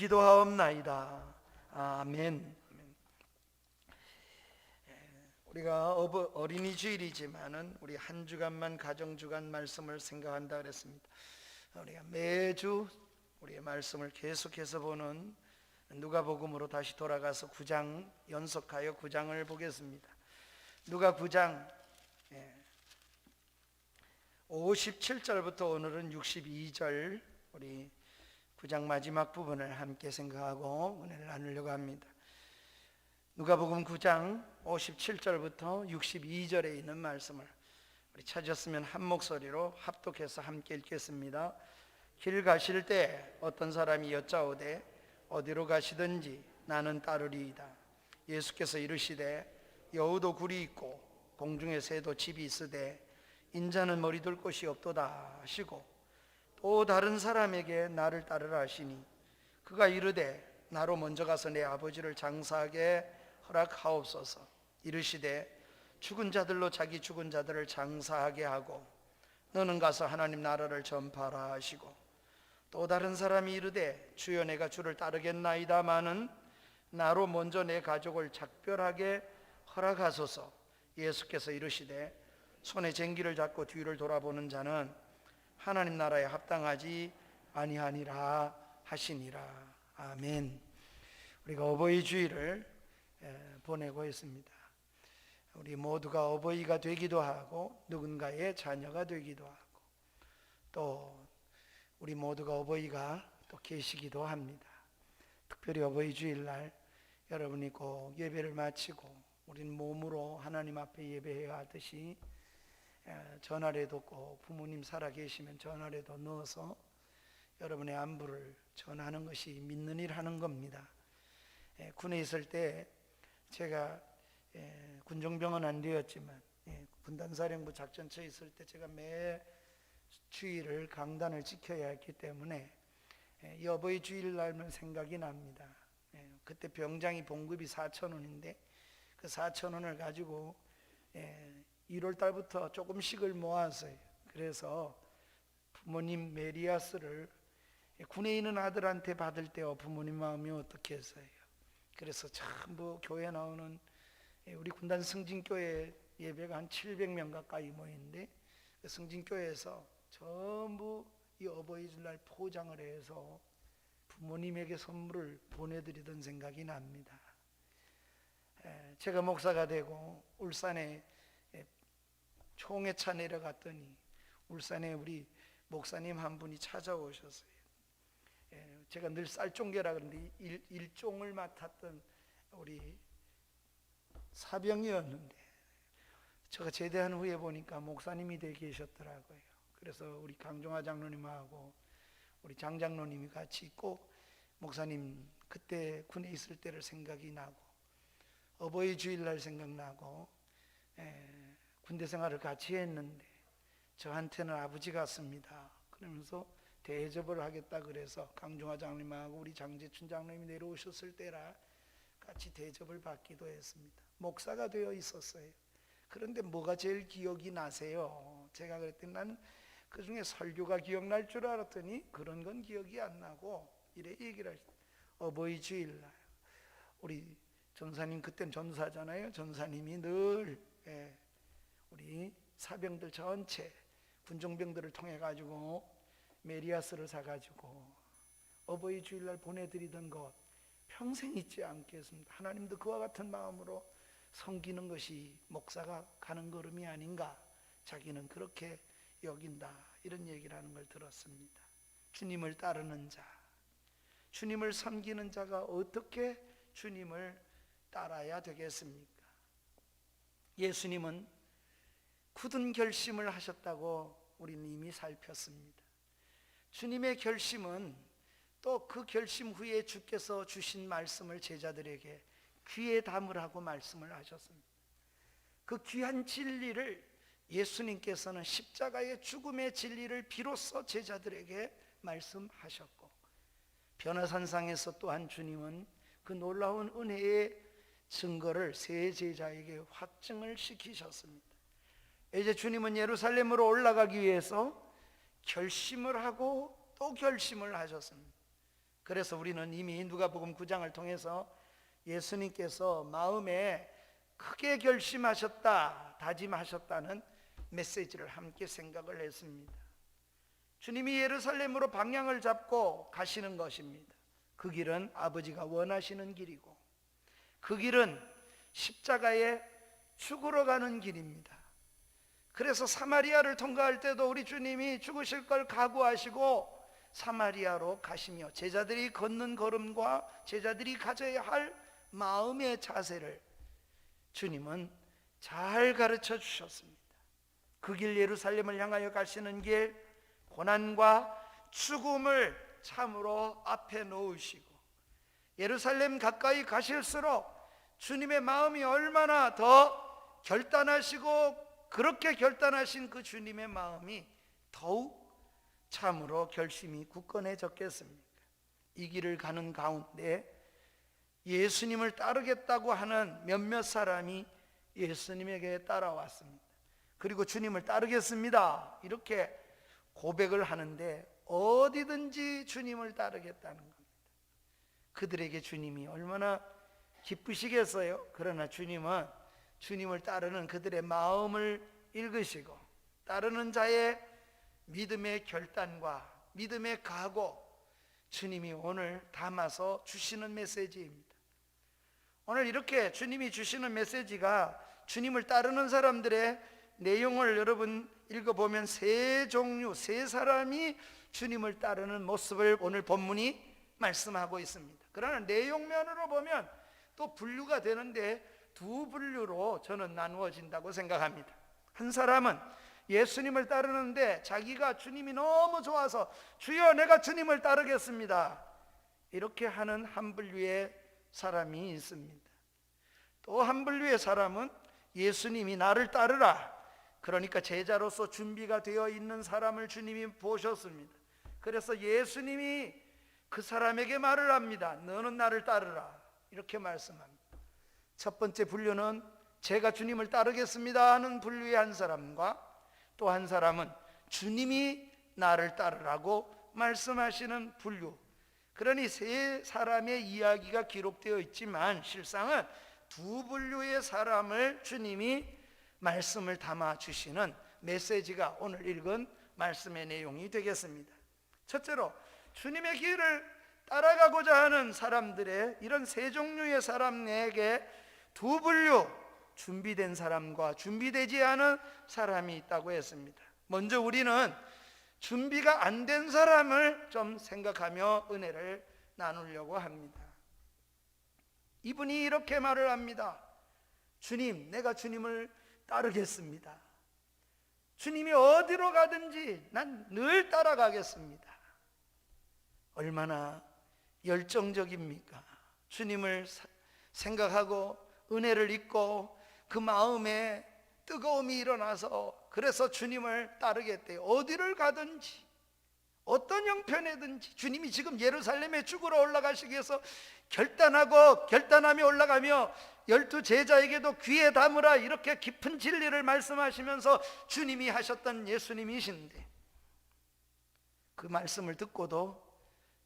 기도하옵나이다. 아멘. 우리가 어린이 주일이지만은 우리 한 주간만 가정 주간 말씀을 생각한다 그랬습니다. 우리가 매주 우리의 말씀을 계속해서 보는 누가복음으로 다시 돌아가서 9장 연속하여 9장을 보겠습니다. 누가 9장 57절부터 오늘은 62절 우리 9장 마지막 부분을 함께 생각하고 은혜를 나누려고 합니다. 누가복음 9장 57절부터 62절에 있는 말씀을 우리 찾았으면 한 목소리로 합독해서 함께 읽겠습니다. 길 가실 때 어떤 사람이 여짜오되 어디로 가시든지 나는 따르리이다. 예수께서 이르시되 여우도 굴이 있고 공중에 새도 집이 있으되 인자는 머리둘 곳이 없도다 하시고 또 다른 사람에게 나를 따르라 하시니 그가 이르되 나로 먼저 가서 내 아버지를 장사하게 허락하옵소서. 이르시되 죽은 자들로 자기 죽은 자들을 장사하게 하고 너는 가서 하나님 나라를 전파하라 하시고 또 다른 사람이 이르되 주여 내가 주를 따르겠나이다마는 나로 먼저 내 가족을 작별하게 허락하소서. 예수께서 이르시되 손에 쟁기를 잡고 뒤를 돌아보는 자는 하나님 나라에 합당하지 아니하니라 하시니라. 아멘. 우리가 어버이 주일을 보내고 있습니다. 우리 모두가 어버이가 되기도 하고 누군가의 자녀가 되기도 하고 또 우리 모두가 어버이가 또 계시기도 합니다. 특별히 어버이 주일날 여러분이 꼭 예배를 마치고 우리는 몸으로 하나님 앞에 예배해야 하듯이 전화라도 꼭 부모님 살아계시면 전화라도 넣어서 여러분의 안부를 전하는 것이 믿는 일 하는 겁니다. 군에 있을 때 제가 군종병은 안 되었지만 군단사령부 작전처에 있을 때 제가 매 주일을 강단을 지켜야 했기 때문에 이 어버이 주일날만 생각이 납니다. 그때 병장이 봉급이 4,000원인데 그 4,000원을 가지고 1월 달부터 조금씩을 모았어요. 그래서 부모님 메리아스를 군에 있는 아들한테 받을 때와 부모님 마음이 어떻게 했어요? 그래서 전부 교회 나오는 우리 군단 승진교회 예배가 한 700명 가까이 모이는데 그 승진교회에서 전부 이 어버이날 포장을 해서 부모님에게 선물을 보내드리던 생각이 납니다. 제가 목사가 되고 울산에 총회차 내려갔더니 울산에 우리 목사님 한 분이 찾아오셨어요. 제가 늘 쌀종개라 그러는데 일종을 맡았던 우리 사병이었는데 제가 제대한 후에 보니까 목사님이 되어 계셨더라고요. 그래서 우리 강종화 장로님하고 우리 장 장로님이 같이 있고 목사님 그때 군에 있을 때를 생각이 나고 어버이 주일날 생각나고 군대 생활을 같이 했는데 저한테는 아버지 같습니다. 그러면서 대접을 하겠다 그래서 강종화 장로님하고 우리 장재춘 장로님이 내려오셨을 때라 같이 대접을 받기도 했습니다. 목사가 되어 있었어요. 그런데 뭐가 제일 기억이 나세요? 제가 그랬더니 난 그 중에 설교가 기억날 줄 알았더니 그런 건 기억이 안 나고 이래 얘기를 하시더라고요. 어버이 주일날 우리 전사님 그땐 전사잖아요. 전사님이 늘 우리 사병들 전체 군종병들을 통해 가지고 메리아스를 사가지고 어버이 주일날 보내드리던 것 평생 잊지 않겠습니다. 하나님도 그와 같은 마음으로 섬기는 것이 목사가 가는 걸음이 아닌가 자기는 그렇게 여긴다 이런 얘기를 하는 걸 들었습니다. 주님을 따르는 자, 주님을 섬기는 자가 어떻게 주님을 따라야 되겠습니까? 예수님은 굳은 결심을 하셨다고 우리는 이미 살폈습니다. 주님의 결심은 또 그 결심 후에 주께서 주신 말씀을 제자들에게 귀에 담으라고 말씀을 하셨습니다. 그 귀한 진리를 예수님께서는 십자가의 죽음의 진리를 비로소 제자들에게 말씀하셨고 변화산상에서 또한 주님은 그 놀라운 은혜의 증거를 세 제자에게 확증을 시키셨습니다. 이제 주님은 예루살렘으로 올라가기 위해서 결심을 하고 또 결심을 하셨습니다. 그래서 우리는 이미 누가복음 9장을 통해서 예수님께서 마음에 크게 결심하셨다, 다짐하셨다는 메시지를 함께 생각을 했습니다. 주님이 예루살렘으로 방향을 잡고 가시는 것입니다. 그 길은 아버지가 원하시는 길이고, 그 길은 십자가에 죽으러 가는 길입니다. 그래서 사마리아를 통과할 때도 우리 주님이 죽으실 걸 각오하시고 사마리아로 가시며, 제자들이 걷는 걸음과 제자들이 가져야 할 마음의 자세를 주님은 잘 가르쳐 주셨습니다. 그 길, 예루살렘을 향하여 가시는 길, 고난과 죽음을 참으로 앞에 놓으시고, 예루살렘 가까이 가실수록 주님의 마음이 얼마나 더 결단하시고, 그렇게 결단하신 그 주님의 마음이 더욱 참으로 결심이 굳건해졌겠습니까? 이 길을 가는 가운데 예수님을 따르겠다고 하는 몇몇 사람이 예수님에게 따라왔습니다. 그리고 주님을 따르겠습니다, 이렇게 고백을 하는데, 어디든지 주님을 따르겠다는 겁니다. 그들에게 주님이 얼마나 기쁘시겠어요? 그러나 주님은 주님을 따르는 그들의 마음을 읽으시고, 따르는 자의 믿음의 결단과 믿음의 각오, 주님이 오늘 담아서 주시는 메시지입니다. 오늘 이렇게 주님이 주시는 메시지가, 주님을 따르는 사람들의 내용을 여러분 읽어보면 세 종류, 세 사람이 주님을 따르는 모습을 오늘 본문이 말씀하고 있습니다. 그러나 내용면으로 보면 또 분류가 되는데 두 분류로 저는 나누어진다고 생각합니다. 한 사람은 예수님을 따르는데 자기가 주님이 너무 좋아서 주여 내가 주님을 따르겠습니다, 이렇게 하는 한 분류의 사람이 있습니다. 또 한 분류의 사람은 예수님이 나를 따르라, 그러니까 제자로서 준비가 되어 있는 사람을 주님이 보셨습니다. 그래서 예수님이 그 사람에게 말을 합니다. 너는 나를 따르라, 이렇게 말씀합니다. 첫 번째 분류는 제가 주님을 따르겠습니다 하는 분류의 한 사람과, 또 한 사람은 주님이 나를 따르라고 말씀하시는 분류. 그러니 세 사람의 이야기가 기록되어 있지만 실상은 두 분류의 사람을 주님이 말씀을 담아 주시는 메시지가 오늘 읽은 말씀의 내용이 되겠습니다. 첫째로, 주님의 길을 따라가고자 하는 사람들의 이런 세 종류의 사람에게 두 분류, 준비된 사람과 준비되지 않은 사람이 있다고 했습니다. 먼저 우리는 준비가 안 된 사람을 좀 생각하며 은혜를 나누려고 합니다. 이분이 이렇게 말을 합니다. 주님, 내가 주님을 따르겠습니다. 주님이 어디로 가든지 난 늘 따라가겠습니다. 얼마나 열정적입니까? 주님을 생각하고 은혜를 잊고 그 마음에 뜨거움이 일어나서 그래서 주님을 따르겠대요. 어디를 가든지 어떤 형편에든지 주님이 지금 예루살렘에 죽으러 올라가시기 위해서 결단하며 올라가며 12 제자에게도 귀에 담으라, 이렇게 깊은 진리를 말씀하시면서 주님이 하셨던 예수님이신데, 그 말씀을 듣고도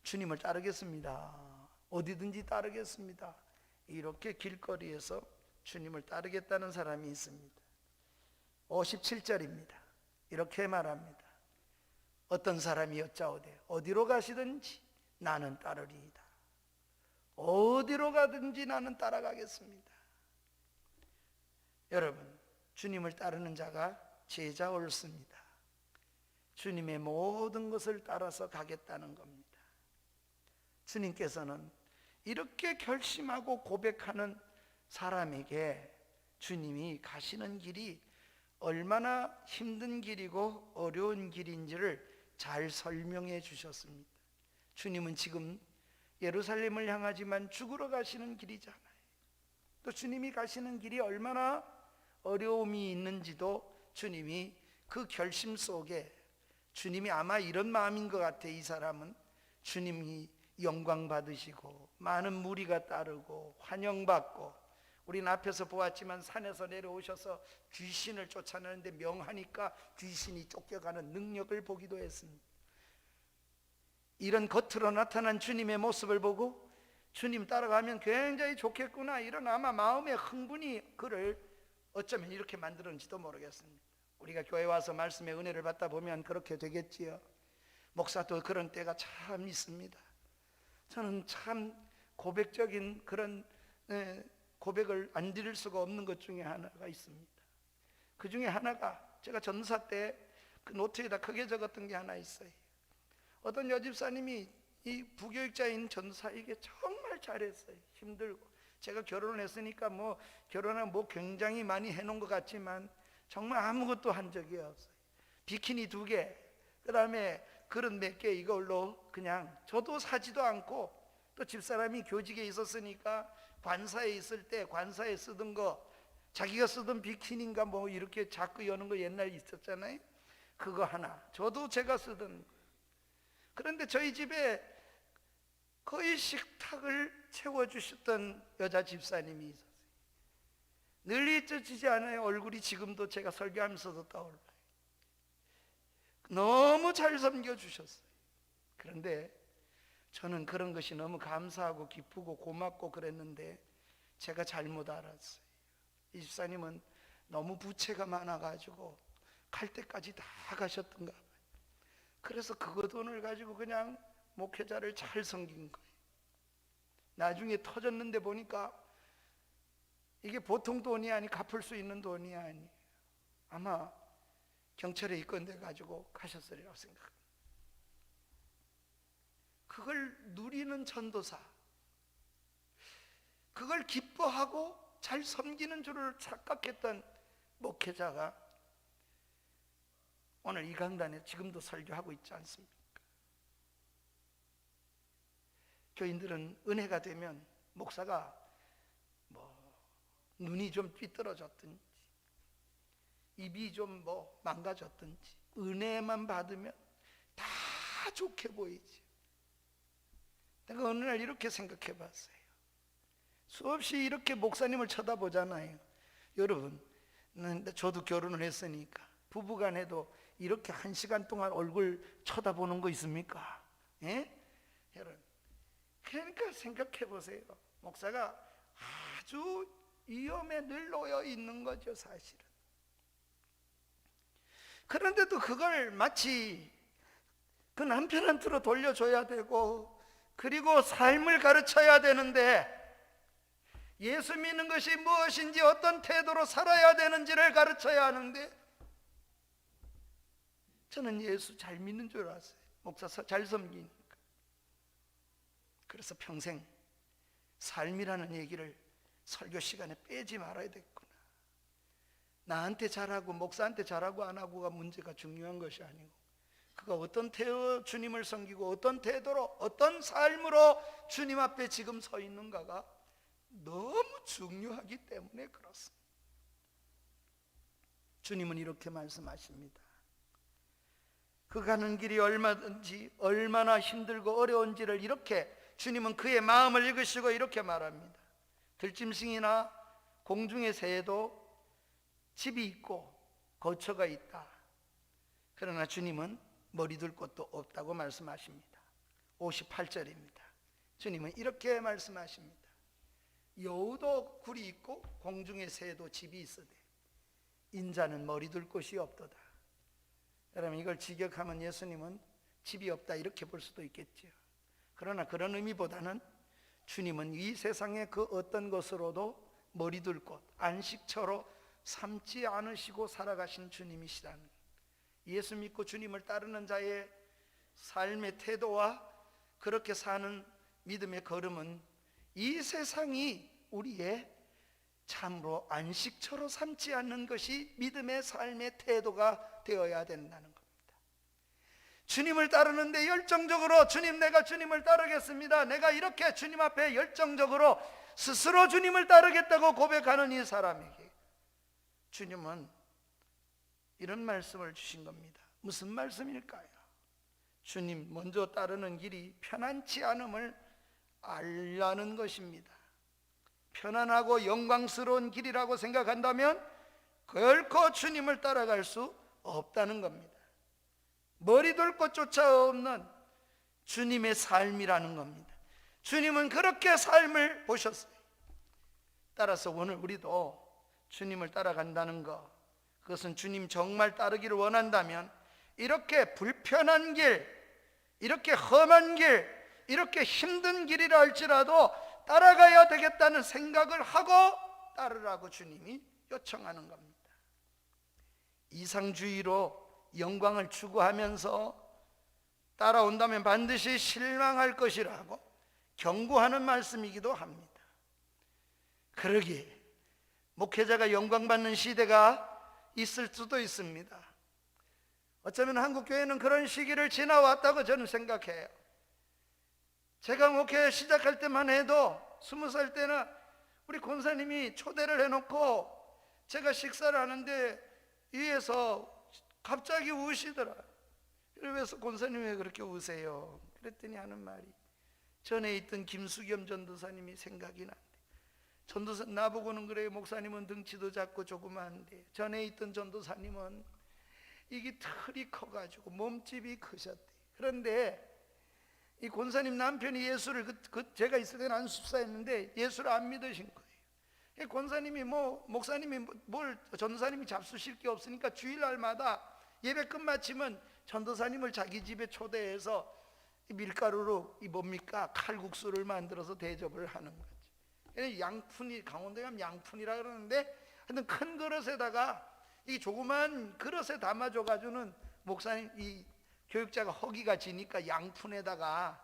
주님을 따르겠습니다, 어디든지 따르겠습니다, 이렇게 길거리에서 주님을 따르겠다는 사람이 있습니다. 57절입니다. 이렇게 말합니다. 어떤 사람이 여짜오되 어디로 가시든지 나는 따르리이다. 어디로 가든지 나는 따라가겠습니다. 여러분, 주님을 따르는 자가 제자 옳습니다. 주님의 모든 것을 따라서 가겠다는 겁니다. 주님께서는 이렇게 결심하고 고백하는 사람에게 주님이 가시는 길이 얼마나 힘든 길이고 어려운 길인지를 잘 설명해 주셨습니다. 주님은 지금 예루살렘을 향하지만 죽으러 가시는 길이잖아요. 또 주님이 가시는 길이 얼마나 어려움이 있는지도 주님이 그 결심 속에, 주님이 아마 이런 마음인 것 같아. 이 사람은 주님이 영광 받으시고 많은 무리가 따르고 환영받고, 우리는 앞에서 보았지만 산에서 내려오셔서 귀신을 쫓아내는데 명하니까 귀신이 쫓겨가는 능력을 보기도 했습니다. 이런 겉으로 나타난 주님의 모습을 보고 주님 따라가면 굉장히 좋겠구나, 이런 아마 마음의 흥분이 그를 어쩌면 이렇게 만들었는지도 모르겠습니다. 우리가 교회 와서 말씀의 은혜를 받다 보면 그렇게 되겠지요. 목사도 그런 때가 참 있습니다. 저는 참 고백적인 그런 고백을 안 드릴 수가 없는 것 중에 하나가 있습니다. 그 중에 하나가 제가 전사 때 그 노트에다 크게 적었던 게 하나 있어요. 어떤 여집사님이 이 부교육자인 전사에게 정말 잘했어요. 힘들고, 제가 결혼을 했으니까 결혼은 굉장히 많이 해놓은 것 같지만 정말 아무것도 한 적이 없어요. 비키니 2개, 그 다음에 그릇 몇 개, 이걸로 그냥 저도 사지도 않고, 또 집사람이 교직에 있었으니까 관사에 있을 때 관사에 쓰던 거, 자기가 쓰던 비키니인가 이렇게 자꾸 여는 거 옛날에 있었잖아요. 그거 하나, 저도 제가 쓰던 거. 그런데 저희 집에 거의 식탁을 채워주셨던 여자 집사님이 있었어요. 늘 잊혀지지 않아요. 얼굴이 지금도 제가 설교하면서도 떠올라요. 너무 잘 섬겨주셨어요. 그런데 저는 그런 것이 너무 감사하고 기쁘고 고맙고 그랬는데 제가 잘못 알았어요. 이 집사님은 너무 부채가 많아가지고 갈 때까지 다 가셨던가 봐요. 그래서 그 돈을 가지고 그냥 목회자를 잘 섬긴 거예요. 나중에 터졌는데 보니까 이게 보통 돈이 아니, 갚을 수 있는 돈이 아니, 아마 경찰에 입건돼 가지고 가셨으리라고 생각합니다. 그걸 누리는 전도사, 그걸 기뻐하고 잘 섬기는 줄을 착각했던 목회자가 오늘 이 강단에 지금도 설교하고 있지 않습니까? 교인들은 은혜가 되면 목사가 눈이 좀 삐뚤어졌든지 입이 좀 망가졌든지 은혜만 받으면 다 좋게 보이지. 내가 어느 날 이렇게 생각해 봤어요. 수없이 이렇게 목사님을 쳐다보잖아요. 여러분, 저도 결혼을 했으니까 부부간에도 이렇게 1시간 동안 얼굴 쳐다보는 거 있습니까? 예? 여러분, 그러니까 생각해 보세요. 목사가 아주 위험에 늘 놓여 있는 거죠, 사실은. 그런데도 그걸 마치 그 남편한테로 돌려줘야 되고, 그리고 삶을 가르쳐야 되는데, 예수 믿는 것이 무엇인지, 어떤 태도로 살아야 되는지를 가르쳐야 하는데, 저는 예수 잘 믿는 줄 알았어요. 목사 잘 섬기니까. 그래서 평생 삶이라는 얘기를 설교 시간에 빼지 말아야 되겠구나. 나한테 잘하고 목사한테 잘하고 안 하고가 문제가 중요한 것이 아니고, 그가 어떤 태도로 주님을 섬기고 어떤 태도로, 어떤 삶으로 주님 앞에 지금 서 있는가가 너무 중요하기 때문에 그렇습니다. 주님은 이렇게 말씀하십니다. 그 가는 길이 얼마나 힘들고 어려운지를 이렇게 주님은 그의 마음을 읽으시고 이렇게 말합니다. 들짐승이나 공중의 새에도 집이 있고 거처가 있다. 그러나 주님은 머리 둘 곳도 없다고 말씀하십니다. 58절입니다. 주님은 이렇게 말씀하십니다. 여우도 굴이 있고 공중의 새에도 집이 있으되 인자는 머리 둘 곳이 없도다. 여러분, 이걸 직역하면 예수님은 집이 없다 이렇게 볼 수도 있겠죠. 그러나 그런 의미보다는 주님은 이 세상의 그 어떤 것으로도 머리 둘 곳, 안식처로 삼지 않으시고 살아가신 주님이시라는, 예수 믿고 주님을 따르는 자의 삶의 태도와 그렇게 사는 믿음의 걸음은 이 세상이 우리의 참으로 안식처로 삼지 않는 것이 믿음의 삶의 태도가 되어야 된다는 겁니다. 주님을 따르는데 열정적으로, 주님, 내가 주님을 따르겠습니다, 내가 이렇게 주님 앞에 열정적으로 스스로 주님을 따르겠다고 고백하는 이 사람에게 주님은 이런 말씀을 주신 겁니다. 무슨 말씀일까요? 주님 먼저 따르는 길이 편안치 않음을 알라는 것입니다. 편안하고 영광스러운 길이라고 생각한다면 결코 주님을 따라갈 수 없다는 겁니다. 머리 둘 곳조차 없는 주님의 삶이라는 겁니다. 주님은 그렇게 삶을 보셨어요. 따라서 오늘 우리도 주님을 따라간다는 것, 그것은 주님 정말 따르기를 원한다면 이렇게 불편한 길, 이렇게 험한 길, 이렇게 힘든 길이라 할지라도 따라가야 되겠다는 생각을 하고 따르라고 주님이 요청하는 겁니다. 이상주의로 영광을 추구하면서 따라온다면 반드시 실망할 것이라고 경고하는 말씀이기도 합니다. 그러기에 목회자가 영광받는 시대가 있을 수도 있습니다. 어쩌면 한국교회는 그런 시기를 지나왔다고 저는 생각해요. 제가 목회 시작할 때만 해도 20살 때나 우리 권사님이 초대를 해놓고 제가 식사를 하는데 위에서 갑자기 우시더라. 그래서 권사님 왜 그렇게 우세요? 그랬더니 하는 말이, 전에 있던 김수겸 전도사님이 생각이 난대. 전도사 나보고는 그래요. 목사님은 덩치도 작고 조그만데 전에 있던 전도사님은 이게 털이 커가지고 몸집이 크셨대. 그런데 이 권사님 남편이 예수를 제가 있을 때는 안수사였는데 예수를 안 믿으신 거예요. 권사님이 목사님이 뭘 전도사님이 잡수실 게 없으니까 주일날마다 예배 끝마치면 전도사님을 자기 집에 초대해서 밀가루로 이 뭡니까 칼국수를 만들어서 대접을 하는 거지. 양푼이, 강원도에 가면 양푼이라 그러는데 하여튼 큰 그릇에다가 이 조그만 그릇에 담아줘가지고는 목사님 이 교육자가 허기가 지니까 양푼에다가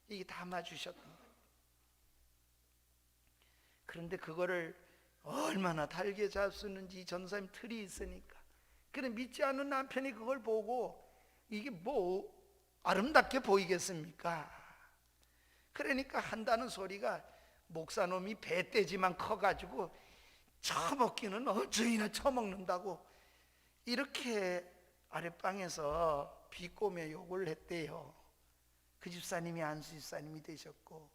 이게 담아주셨던 거예요. 그런데 그거를 얼마나 달게 잡수는지 전도사님 틀이 있으니까. 그래 믿지 않는 남편이 그걸 보고 이게 뭐 아름답게 보이겠습니까? 그러니까 한다는 소리가 목사놈이 배떼지만 커가지고 처먹기는 어쩌이나 처먹는다고 이렇게 아랫방에서 비꼬며 욕을 했대요. 그 집사님이 안수 집사님이 되셨고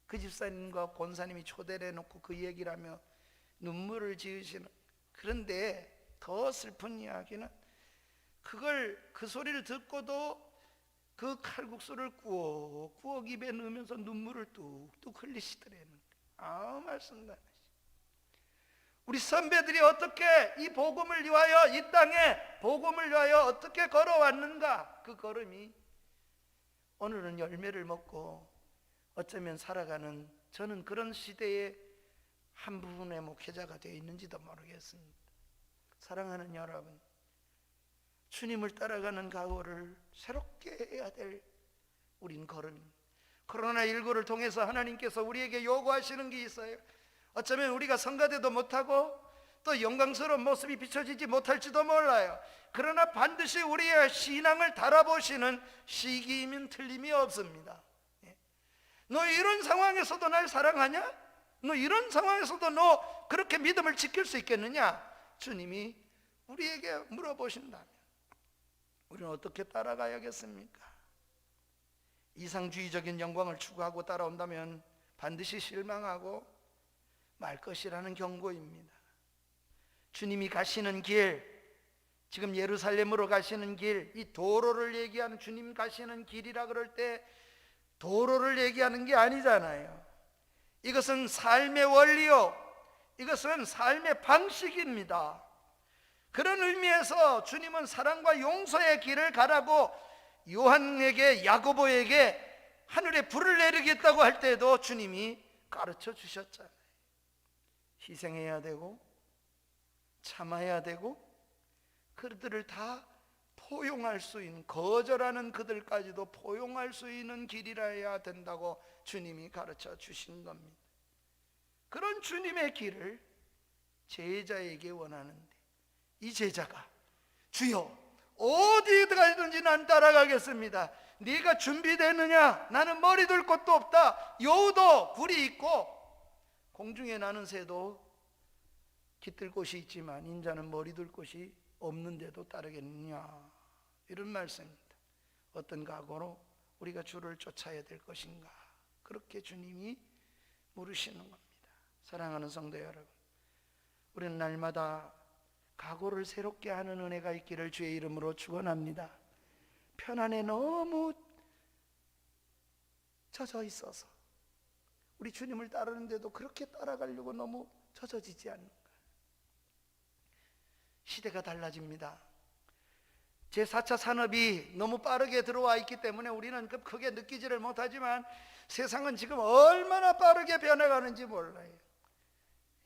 그 집사님과 권사님이 초대를 해놓고 그 얘기를 하며 눈물을 지으시는. 그런데 더 슬픈 이야기는 그 소리를 듣고도 그 칼국수를 꾸억 입에 넣으면서 눈물을 뚝뚝 흘리시더래는. 말씀도 안 하시. 우리 선배들이 어떻게 이 복음을 위하여 이 땅에 복음을 위하여 어떻게 걸어왔는가. 그 걸음이 오늘은 열매를 먹고 어쩌면 살아가는, 저는 그런 시대의 한 부분의 목회자가 되어 있는지도 모르겠습니다. 사랑하는 여러분, 주님을 따라가는 각오를 새롭게 해야 될 우린 걸음입니다. 코로나19를 통해서 하나님께서 우리에게 요구하시는 게 있어요. 어쩌면 우리가 성가대도 못하고 또 영광스러운 모습이 비춰지지 못할지도 몰라요. 그러나 반드시 우리의 신앙을 달아보시는 시기이면 틀림이 없습니다. 너 이런 상황에서도 날 사랑하냐? 너 이런 상황에서도 너 그렇게 믿음을 지킬 수 있겠느냐? 주님이 우리에게 물어보신다면 우리는 어떻게 따라가야겠습니까? 이상주의적인 영광을 추구하고 따라온다면 반드시 실망하고 말 것이라는 경고입니다. 주님이 가시는 길, 지금 예루살렘으로 가시는 길, 이 도로를 얘기하는, 주님 가시는 길이라 그럴 때 도로를 얘기하는 게 아니잖아요. 이것은 삶의 원리요, 이것은 삶의 방식입니다. 그런 의미에서 주님은 사랑과 용서의 길을 가라고 요한에게, 야고보에게 하늘에 불을 내리겠다고 할 때도 주님이 가르쳐 주셨잖아요. 희생해야 되고 참아야 되고 그들을 다 포용할 수 있는, 거절하는 그들까지도 포용할 수 있는 길이라 해야 된다고 주님이 가르쳐 주신 겁니다. 그런 주님의 길을 제자에게 원하는데 이 제자가 주여 어디 가든지 난 따라가겠습니다. 네가 준비되느냐? 나는 머리 둘 곳도 없다. 여우도 굴이 있고 공중에 나는 새도 깃들 곳이 있지만 인자는 머리 둘 곳이 없는데도 따르겠느냐? 이런 말씀입니다. 어떤 각오로 우리가 주를 쫓아야 될 것인가? 그렇게 주님이 물으시는 겁니다. 사랑하는 성도 여러분, 우리는 날마다 각오를 새롭게 하는 은혜가 있기를 주의 이름으로 축원합니다. 편안해 너무 젖어 있어서 우리 주님을 따르는데도 그렇게 따라가려고 너무 젖어지지 않는가? 시대가 달라집니다. 제4차 산업이 너무 빠르게 들어와 있기 때문에 우리는 크게 느끼지를 못하지만 세상은 지금 얼마나 빠르게 변해가는지 몰라요.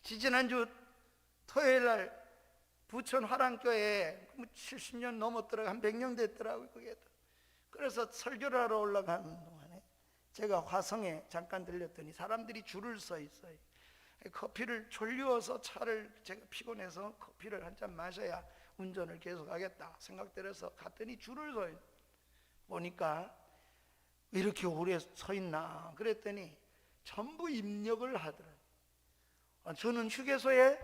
지지난주 토요일날 부천 화랑교회에 70년 넘었더라고요. 한 100년 됐더라고요. 그게. 그래서 설교를 하러 올라가는 동안에 제가 화성에 잠깐 들렸더니 사람들이 줄을 서 있어요. 커피를 졸려서 차를, 제가 피곤해서 커피를 한 잔 마셔야 운전을 계속하겠다 생각들어서 갔더니 줄을 서 있어요. 보니까 왜 이렇게 오래 서 있나 그랬더니 전부 입력을 하더라고요. 저는 휴게소에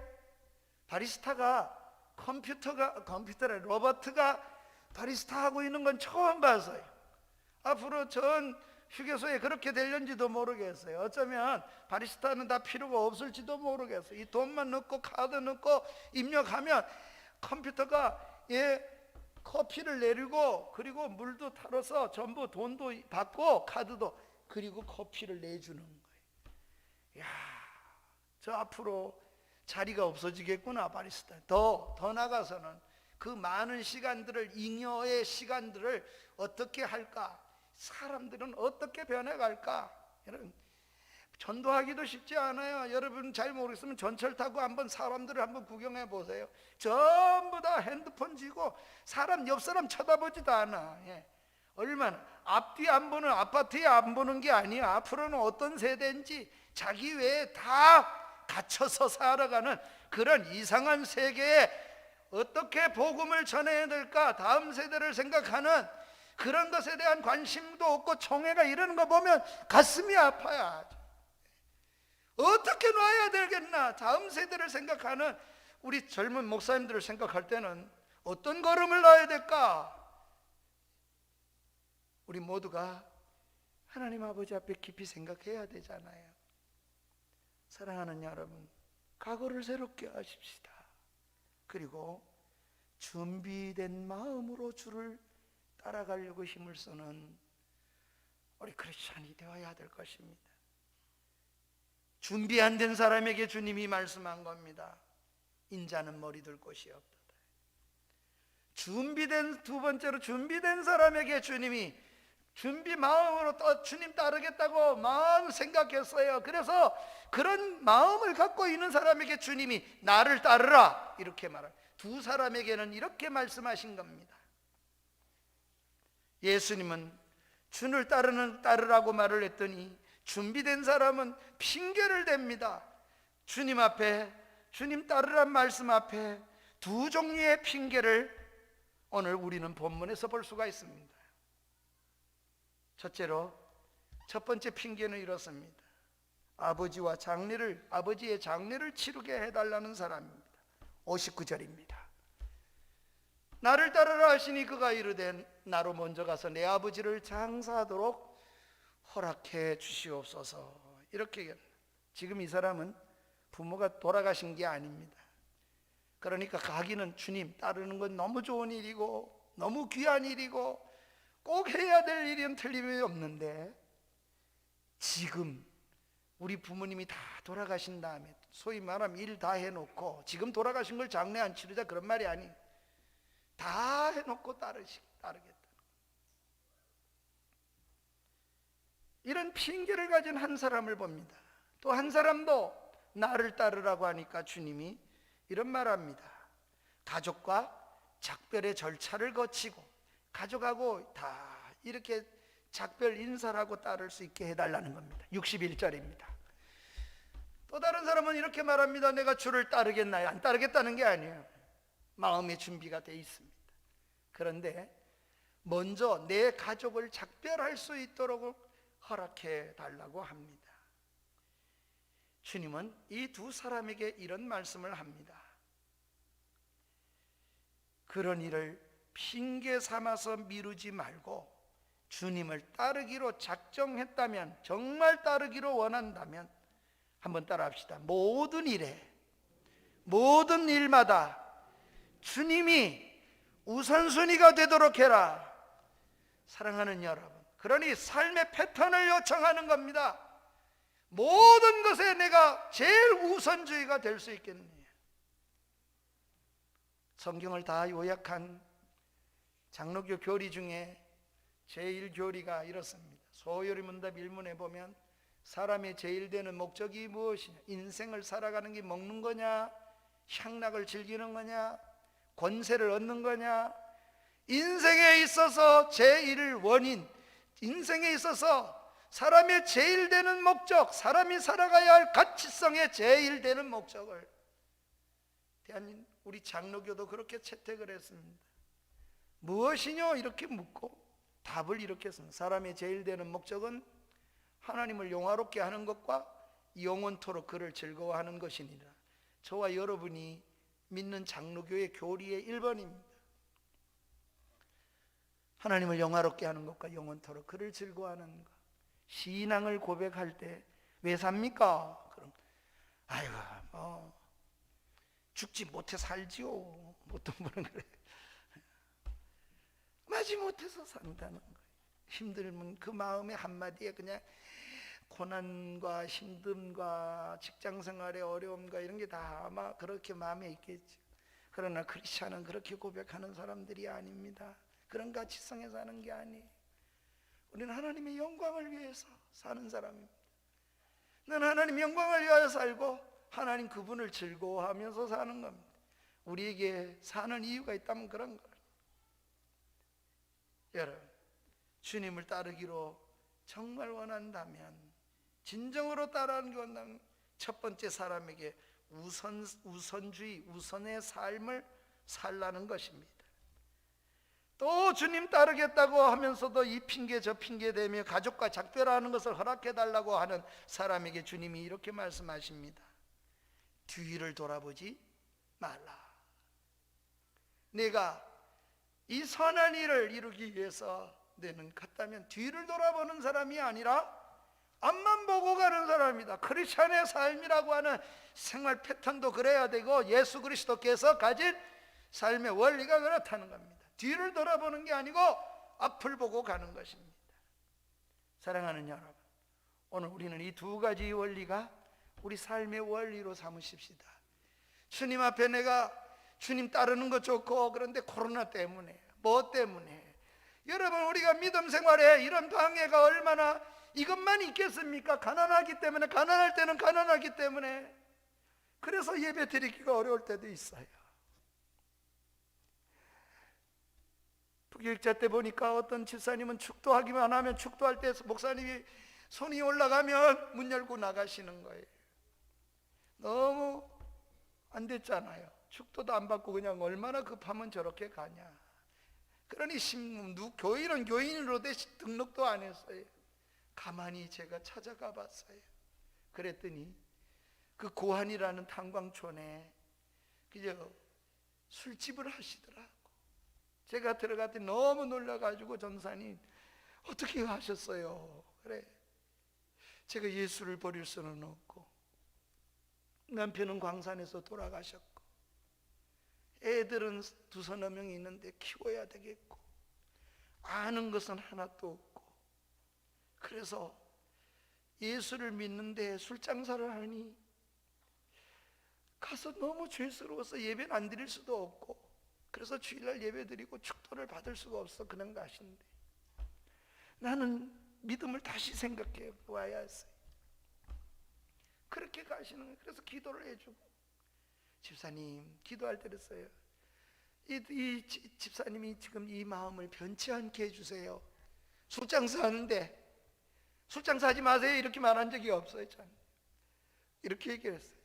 바리스타가 컴퓨터라 로버트가 바리스타 하고 있는 건 처음 봤어요. 앞으로 전 휴게소에 그렇게 될는지도 모르겠어요. 어쩌면 바리스타는 다 필요가 없을지도 모르겠어요. 이 돈만 넣고 카드 넣고 입력하면 컴퓨터가 커피를 내리고 그리고 물도 타러서 전부 돈도 받고 카드도 그리고 커피를 내주는 거예요. 야, 저 앞으로 자리가 없어지겠구나. 바리스타 더 나가서는 그 많은 시간들을, 잉여의 시간들을 어떻게 할까? 사람들은 어떻게 변해갈까? 여러분, 전도하기도 쉽지 않아요. 여러분 잘 모르겠으면 전철 타고 한번 사람들을 한번 구경해 보세요. 전부 다 핸드폰 쥐고 사람 옆 사람 쳐다보지도 않아. 얼마나 앞뒤 안 보는, 아파트에 안 보는 게 아니야. 앞으로는 어떤 세대인지 자기 외에 다 갇혀서 살아가는 그런 이상한 세계에 어떻게 복음을 전해야 될까? 다음 세대를 생각하는 그런 것에 대한 관심도 없고 총회가 이러는 거 보면 가슴이 아파요. 어떻게 놔야 되겠나? 다음 세대를 생각하는 우리 젊은 목사님들을 생각할 때는 어떤 걸음을 놔야 될까? 우리 모두가 하나님 아버지 앞에 깊이 생각해야 되잖아요. 사랑하는 여러분, 각오를 새롭게 하십시다. 그리고 준비된 마음으로 주를 따라가려고 힘을 쓰는 우리 크리스찬이 되어야 될 것입니다. 준비 안 된 사람에게 주님이 말씀한 겁니다. 인자는 머리 둘 곳이 없다. 두 번째로 준비된 사람에게 주님이 준비 마음으로 또 주님 따르겠다고 마음 생각했어요. 그래서 그런 마음을 갖고 있는 사람에게 주님이 나를 따르라 이렇게 말합니다. 두 사람에게는 이렇게 말씀하신 겁니다. 예수님은 주를 따르라고 말을 했더니 준비된 사람은 핑계를 댑니다. 주님 앞에, 주님 따르란 말씀 앞에 두 종류의 핑계를 오늘 우리는 본문에서 볼 수가 있습니다. 첫째로, 첫 번째 핑계는 이렇습니다. 아버지의 장례를 치르게 해달라는 사람입니다. 59절입니다. 나를 따르라 하시니 그가 이르되 나로 먼저 가서 내 아버지를 장사하도록 허락해 주시옵소서. 이렇게. 지금 이 사람은 부모가 돌아가신 게 아닙니다. 그러니까 가기는 주님 따르는 건 너무 좋은 일이고 너무 귀한 일이고 꼭 해야 될 일은 틀림이 없는데, 지금 우리 부모님이 다 돌아가신 다음에 소위 말하면 일 다 해놓고 지금 돌아가신 걸 장례 안 치르자 그런 말이 아니에요. 다 해놓고 따르겠다. 이런 핑계를 가진 한 사람을 봅니다. 또 한 사람도 나를 따르라고 하니까 주님이 이런 말합니다. 가족과 작별의 절차를 거치고 가족하고 다 이렇게 작별 인사를 하고 따를 수 있게 해달라는 겁니다. 61절입니다. 또 다른 사람은 이렇게 말합니다. 내가 주를 따르겠나요? 안 따르겠다는 게 아니에요. 마음의 준비가 돼 있습니다. 그런데 먼저 내 가족을 작별할 수 있도록 허락해 달라고 합니다. 주님은 이 두 사람에게 이런 말씀을 합니다. 그런 일을 핑계 삼아서 미루지 말고 주님을 따르기로 작정했다면, 정말 따르기로 원한다면 한번 따라합시다. 모든 일마다 주님이 우선순위가 되도록 해라. 사랑하는 여러분, 그러니 삶의 패턴을 요청하는 겁니다. 모든 것에 내가 제일 우선주의가 될 수 있겠느냐. 성경을 다 요약한 장로교 교리 중에 제1교리가 이렇습니다. 소요리 문답 1문에 보면 사람의 제일 되는 목적이 무엇이냐? 인생을 살아가는 게 먹는 거냐? 향락을 즐기는 거냐? 권세를 얻는 거냐? 인생에 있어서 제1 원인, 인생에 있어서 사람의 제일 되는 목적, 사람이 살아가야 할 가치성의 제일 되는 목적을 우리 장로교도 그렇게 채택을 했습니다. 무엇이뇨? 이렇게 묻고 답을 이렇게 했습니다. 사람의 제일 되는 목적은 하나님을 영화롭게 하는 것과 영원토록 그를 즐거워하는 것이니라. 저와 여러분이 믿는 장로교의 교리의 1번입니다. 하나님을 영화롭게 하는 것과 영원토록 그를 즐거워하는 것. 신앙을 고백할 때 왜 삽니까? 그럼 아이고 죽지 못해 살지요. 어떤 분은 그래. 마지 못해서 산다는 거예요. 힘들면 그 마음의 한마디에 그냥 고난과 힘듦과 직장생활의 어려움과 이런 게 다 아마 그렇게 마음에 있겠죠. 그러나 크리스찬은 그렇게 고백하는 사람들이 아닙니다. 그런 가치성에 사는 게 아니에요. 우리는 하나님의 영광을 위해서 사는 사람입니다. 난 하나님 영광을 위하여 살고 하나님 그분을 즐거워하면서 사는 겁니다. 우리에게 사는 이유가 있다면 그런 거예요. 여러분, 주님을 따르기로 정말 원한다면, 진정으로 따르는 게 원한다면 첫 번째 사람에게 우선주의, 우선의 삶을 살라는 것입니다. 또 주님 따르겠다고 하면서도 이 핑계 저 핑계 대며 가족과 작별하는 것을 허락해달라고 하는 사람에게 주님이 이렇게 말씀하십니다. 뒤를 돌아보지 말라. 내가 이 선한 일을 이루기 위해서 너는 갔다면 뒤를 돌아보는 사람이 아니라 앞만 보고 가는 사람이다. 크리스찬의 삶이라고 하는 생활 패턴도 그래야 되고 예수 그리스도께서 가진 삶의 원리가 그렇다는 겁니다. 뒤를 돌아보는 게 아니고 앞을 보고 가는 것입니다. 사랑하는 여러분, 오늘 우리는 이 두 가지 원리가 우리 삶의 원리로 삼으십시다. 주님 앞에 내가 주님 따르는 거 좋고, 그런데 코로나 때문에, 뭐 때문에, 여러분 우리가 믿음 생활에 이런 방해가 얼마나 이것만 있겠습니까? 가난하기 때문에, 가난할 때는 가난하기 때문에, 그래서 예배 드리기가 어려울 때도 있어요. 부교육자 때 보니까 어떤 집사님은 축도하기만 하면 축도할 때 목사님이 손이 올라가면 문 열고 나가시는 거예요. 너무 안 됐잖아요. 축도도 안 받고 그냥 얼마나 급하면 저렇게 가냐. 그러니 교인은 교인으로 등록도 안 했어요. 가만히 제가 찾아가 봤어요. 그랬더니 그 고한이라는 탄광촌에 그저 술집을 하시더라고. 제가 들어갔더니 너무 놀라가지고 전사님 어떻게 하셨어요? 그래, 제가 예수를 버릴 수는 없고 남편은 광산에서 돌아가셨고 애들은 두서너 명이 있는데 키워야 되겠고 아는 것은 하나도 없고, 그래서 예수를 믿는데 술장사를 하니 가서 너무 죄스러워서 예배는 안 드릴 수도 없고, 그래서 주일날 예배 드리고 축도를 받을 수가 없어. 그런 가신데 나는 믿음을 다시 생각해 와야 했어요. 그렇게 가시는 거예요. 그래서 기도를 해주고, 집사님 기도할 때 그랬어요. 이 집사님이 지금 이 마음을 변치 않게 해주세요. 술장사 하는데 술장사 하지 마세요 이렇게 말한 적이 없어요. 참 이렇게 얘기했어요.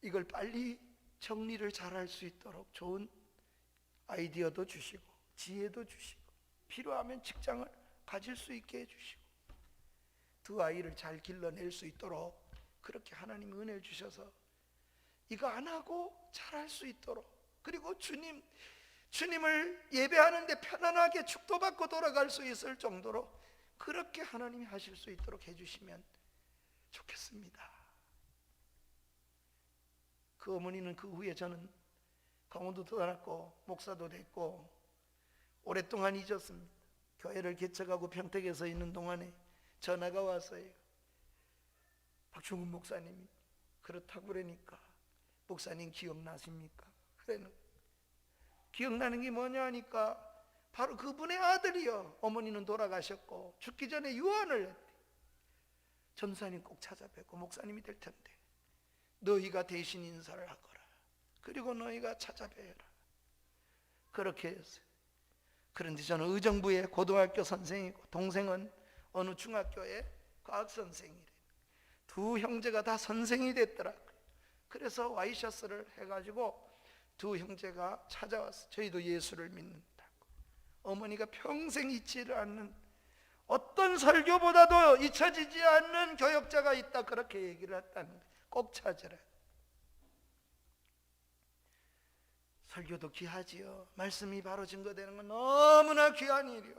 이걸 빨리 정리를 잘할 수 있도록 좋은 아이디어도 주시고 지혜도 주시고 필요하면 직장을 가질 수 있게 해주시고 두 아이를 잘 길러낼 수 있도록 그렇게 하나님이 은혜를 주셔서 이거 안 하고 잘할 수 있도록, 그리고 주님을 예배하는데 편안하게 축도받고 돌아갈 수 있을 정도로 그렇게 하나님이 하실 수 있도록 해주시면 좋겠습니다. 그 어머니는 그 후에 저는 강원도도 살았고 목사도 됐고 오랫동안 잊었습니다. 교회를 개척하고 평택에 서 있는 동안에 전화가 왔어요. 박충근 목사님이 그렇다고 그러니까 목사님 기억나십니까? 그래는 기억나는 게 뭐냐 하니까 바로 그분의 아들이요. 어머니는 돌아가셨고 죽기 전에 유언을 했대. 전사님 꼭 찾아뵙고 목사님이 될 텐데 너희가 대신 인사를 하거라. 그리고 너희가 찾아뵈라. 그렇게 했어요. 그런데 저는 의정부의 고등학교 선생이고 동생은 어느 중학교의 과학 선생이래. 두 형제가 다 선생이 됐더라고요. 그래서 와이셔츠를 해가지고 두 형제가 찾아왔어. 저희도 예수를 믿는다고. 어머니가 평생 잊지를 않는, 어떤 설교보다도 잊혀지지 않는 교역자가 있다, 그렇게 얘기를 했다는 거예요. 꼭 찾으라. 설교도 귀하지요. 말씀이 바로 증거되는 건 너무나 귀한 일이요.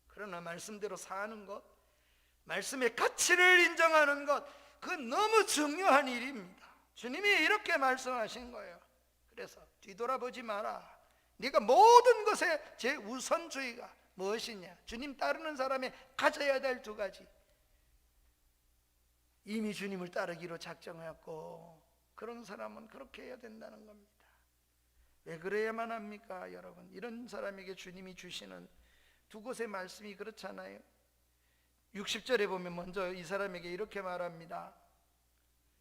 그러나 말씀대로 사는 것, 말씀의 가치를 인정하는 것, 그건 너무 중요한 일입니다. 주님이 이렇게 말씀하신 거예요. 그래서 뒤돌아보지 마라. 네가 모든 것의 제우선주의가 무엇이냐? 주님 따르는 사람이 가져야 될 두 가지. 이미 주님을 따르기로 작정했고 그런 사람은 그렇게 해야 된다는 겁니다. 왜 그래야만 합니까? 여러분, 이런 사람에게 주님이 주시는 두 곳의 말씀이 그렇잖아요. 60절에 보면 먼저 이 사람에게 이렇게 말합니다.